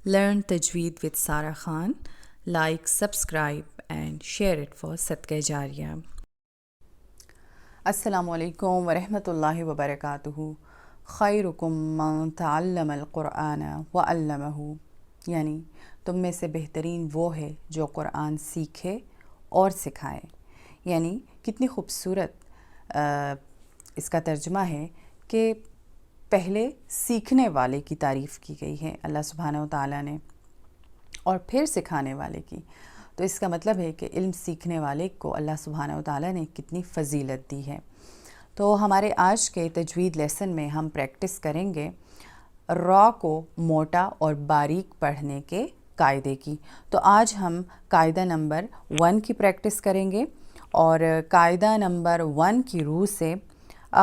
Learn Tajweed with Sara Khan. Like, subscribe and share it for Sadqa Jariya. السلام علیکم ورحمۃ اللہ وبرکاتہ. خیرکم من تعلم القرآن وعلمہ، یعنی تم میں سے بہترین وہ ہے جو قرآن سیکھے اور سکھائے. یعنی کتنی خوبصورت اس کا ترجمہ ہے کہ پہلے سیکھنے والے کی تعریف کی گئی ہے اللہ سبحانہ و تعالیٰ نے، اور پھر سکھانے والے کی. تو اس کا مطلب ہے کہ علم سیکھنے والے کو اللہ سبحانہ و تعالیٰ نے کتنی فضیلت دی ہے. تو ہمارے آج کے تجوید لیسن میں ہم پریکٹس کریں گے را کو موٹا اور باریک پڑھنے کے قاعدے کی. تو آج ہم قاعدہ نمبر 1 کی پریکٹس کریں گے، اور قاعدہ نمبر 1 کی روح سے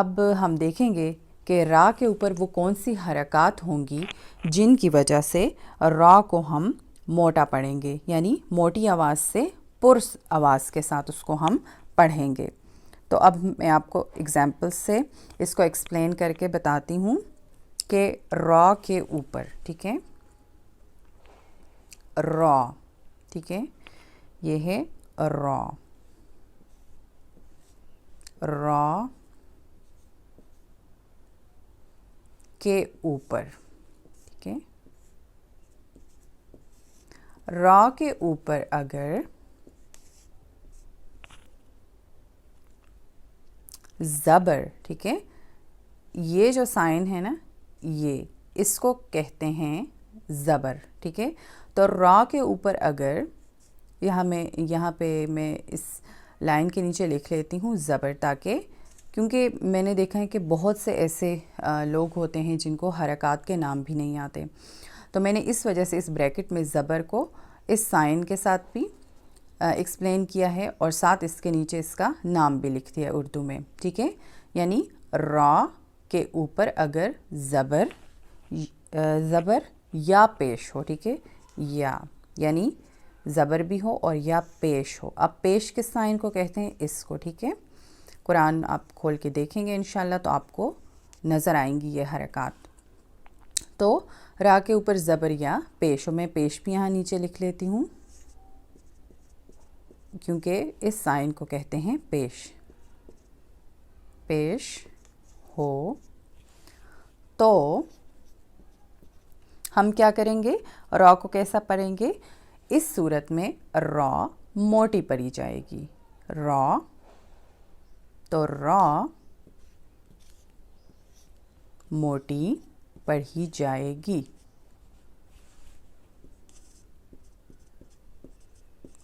اب ہم دیکھیں گے کہ را کے اوپر وہ کون سی حرکات ہوں گی جن کی وجہ سے را کو ہم موٹا پڑھیں گے، یعنی موٹی آواز سے پرس آواز کے ساتھ اس کو ہم پڑھیں گے. تو اب میں آپ کو ایگزامپل سے اس کو ایکسپلین کر کے بتاتی ہوں کہ را کے اوپر، ٹھیک ہے، را، ٹھیک ہے، یہ ہے را. را کے اوپر، ٹھیک ہے، را کے اوپر اگر زبر، ٹھیک ہے، یہ جو سائن ہے نا، یہ اس کو کہتے ہیں زبر، ٹھیک ہے. تو را کے اوپر اگر یہاں پہ میں اس لائن کے نیچے لکھ لیتی ہوں زبر، تاکہ کیونکہ میں نے دیکھا ہے کہ بہت سے ایسے لوگ ہوتے ہیں جن کو حرکات کے نام بھی نہیں آتے، تو میں نے اس وجہ سے اس بریکٹ میں زبر کو اس سائن کے ساتھ بھی ایکسپلین کیا ہے، اور ساتھ اس کے نیچے اس کا نام بھی لکھ دیا اردو میں، ٹھیک ہے. یعنی را کے اوپر اگر زبر یا پیش ہو، ٹھیک ہے، یا یعنی زبر بھی ہو اور یا پیش ہو. اب پیش کس سائن کو کہتے ہیں؟ اس کو، ٹھیک ہے. قرآن آپ کھول کے دیکھیں گے انشاءاللہ تو آپ کو نظر آئیں گی یہ حرکات. تو را کے اوپر زبر یا پیش ہو، میں پیش بھی یہاں نیچے لکھ لیتی ہوں کیونکہ اس سائن کو کہتے ہیں پیش. پیش ہو تو ہم کیا کریں گے؟ را کو کیسا پڑھیں گے؟ اس صورت میں را موٹی پڑھی جائے گی. را، تو را موٹی پڑھی جائے گی،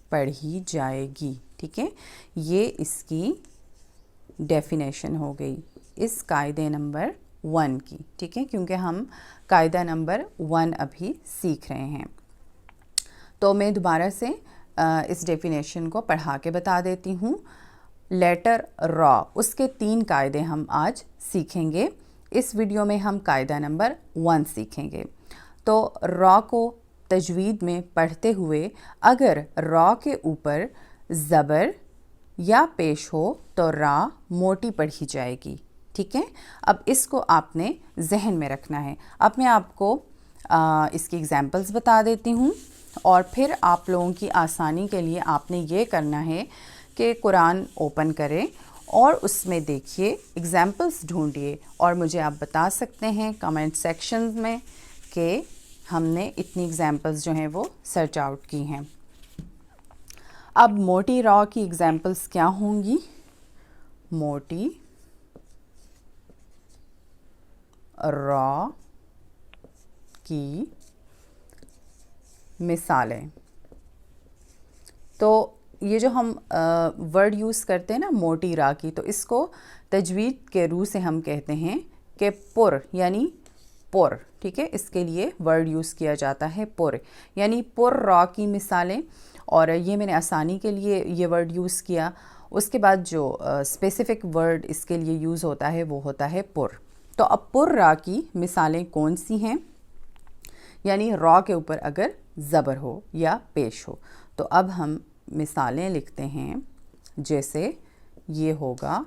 پڑھی جائے گی، ٹھیک ہے. یہ اس کی ڈیفینیشن ہو گئی اس قاعدے نمبر 1 کی، ٹھیک ہے، کیونکہ ہم قاعدہ نمبر 1 ابھی سیکھ رہے ہیں. تو میں دوبارہ سے اس ڈیفینیشن کو پڑھا کے بتا دیتی ہوں. لیٹر را، اس کے 3 قاعدے ہم آج سیکھیں گے. اس ویڈیو میں ہم قاعدہ نمبر 1 سیکھیں گے. تو را کو تجوید میں پڑھتے ہوئے اگر را کے اوپر زبر یا پیش ہو تو را موٹی پڑھی جائے گی، ٹھیک ہے. اب اس کو آپ نے ذہن میں رکھنا ہے. اب میں آپ کو اس کی ایگزامپلز بتا دیتی ہوں، اور پھر آپ لوگوں کی آسانی کے لیے آپ نے یہ کرنا ہے کہ قرآن اوپن کریں اور اس میں دیکھیے، ایگزامپلز ڈھونڈیے، اور مجھے آپ بتا سکتے ہیں کمنٹ سیکشنز میں کہ ہم نے اتنی ایگزامپلز جو ہیں وہ سرچ آؤٹ کی ہیں. اب موٹی را کی ایگزامپلز کیا ہوں گی؟ موٹی را کی مثالیں. تو یہ جو ہم ورڈ یوز کرتے ہیں نا موٹی را کی، تو اس کو تجوید کے روح سے ہم کہتے ہیں کہ پر، یعنی پر، ٹھیک ہے. اس کے لیے ورڈ یوز کیا جاتا ہے پر، یعنی پر را کی مثالیں. اور یہ میں نے آسانی کے لیے یہ ورڈ یوز کیا. اس کے بعد جو اسپیسیفک ورڈ اس کے لیے یوز ہوتا ہے وہ ہوتا ہے پر. تو اب پر را کی مثالیں کون سی ہیں؟ یعنی را کے اوپر اگر زبر ہو یا پیش ہو. تو اب ہم مثالیں لکھتے ہیں، جیسے یہ ہوگا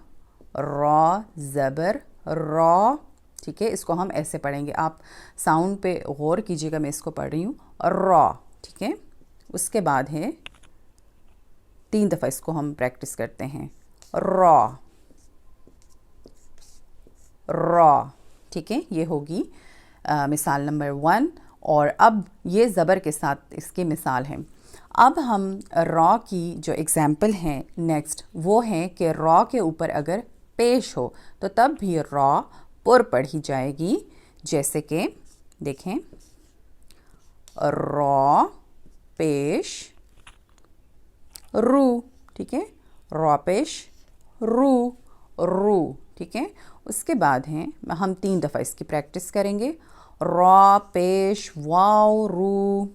را زبر را، ٹھیک ہے. اس کو ہم ایسے پڑھیں گے، آپ ساؤنڈ پہ غور کیجیے گا، میں اس کو پڑھ رہی ہوں را, ٹھیک ہے. اس کے بعد ہے 3 دفعہ اس کو ہم پریکٹس کرتے ہیں, را را, ٹھیک ہے. یہ ہوگی مثال نمبر 1. اور اب یہ زبر کے ساتھ اس کی مثال ہے. اب ہم را کی جو ایگزامپل ہیں نیکسٹ وہ ہیں کہ را کے اوپر اگر پیش ہو تو تب بھی را پر پڑھی جائے گی, جیسے کہ دیکھیں را پیش رو, ٹھیک ہے. را پیش رو, رو, ٹھیک ہے. اس کے بعد ہیں ہم 3 دفعہ اس کی پریکٹس کریں گے. را پیش واو رو,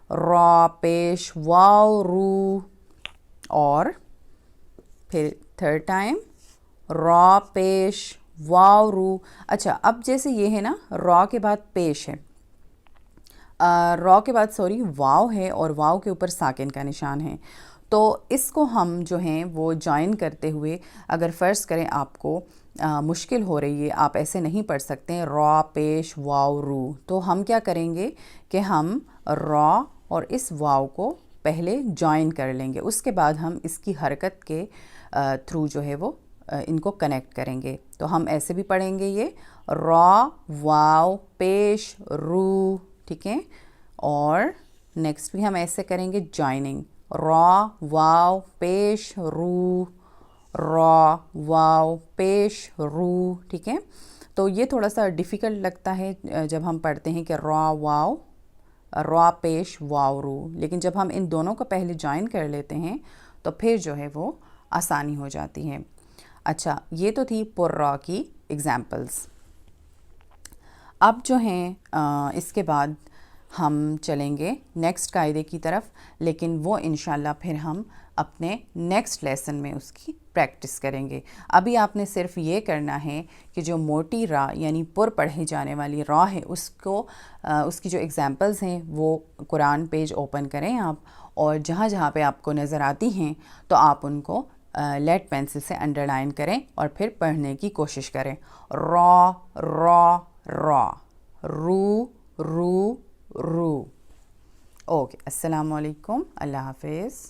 را پیش واو رو, اور پھر 3rd ٹائم را پیش واو رو. اچھا, اب جیسے یہ ہے نا را کے بعد پیش ہے, را کے بعد واو ہے اور واو کے اوپر ساکن کا نشان ہے, تو اس کو ہم جو ہیں وہ جوائن کرتے ہوئے اگر فرض کریں آپ کو مشکل ہو رہی ہے, آپ ایسے نہیں پڑھ سکتے ہیں را پیش واو رو, تو ہم کیا کریں گے کہ ہم را اور اس واو کو پہلے جوائن کر لیں گے, اس کے بعد ہم اس کی حرکت کے تھرو جو ہے وہ ان کو کنیکٹ کریں گے. تو ہم ایسے بھی پڑھیں گے یہ را واو پیش رو, ٹھیک ہے. اور نیکسٹ بھی ہم ایسے کریں گے جوائننگ, را واو پیش رو, را واو پیش رو, ٹھیک ہے. تو یہ تھوڑا سا ڈیفیکلٹ لگتا ہے جب ہم پڑھتے ہیں کہ را واو را پیش واو رو, لیکن جب ہم ان دونوں کو پہلے جوائن کر لیتے ہیں تو پھر جو ہے وہ آسانی ہو جاتی ہے. اچھا, یہ تو تھی پر را کی ایگزامپلس. اب جو ہیں اس کے بعد ہم چلیں گے نیکسٹ قاعدے کی طرف, لیکن وہ انشاءاللہ پھر ہم اپنے نیکسٹ لیسن میں اس کی پریکٹس کریں گے. ابھی آپ نے صرف یہ کرنا ہے کہ جو موٹی را یعنی پر پڑھے جانے والی را ہے اس کو اس کی جو ایگزامپلز ہیں وہ قرآن پیج اوپن کریں آپ, اور جہاں جہاں پہ آپ کو نظر آتی ہیں تو آپ ان کو لیڈ پینسل سے انڈر لائن کریں اور پھر پڑھنے کی کوشش کریں. را را را, رو رو رو. اوکے, السلام علیکم, اللہ حافظ.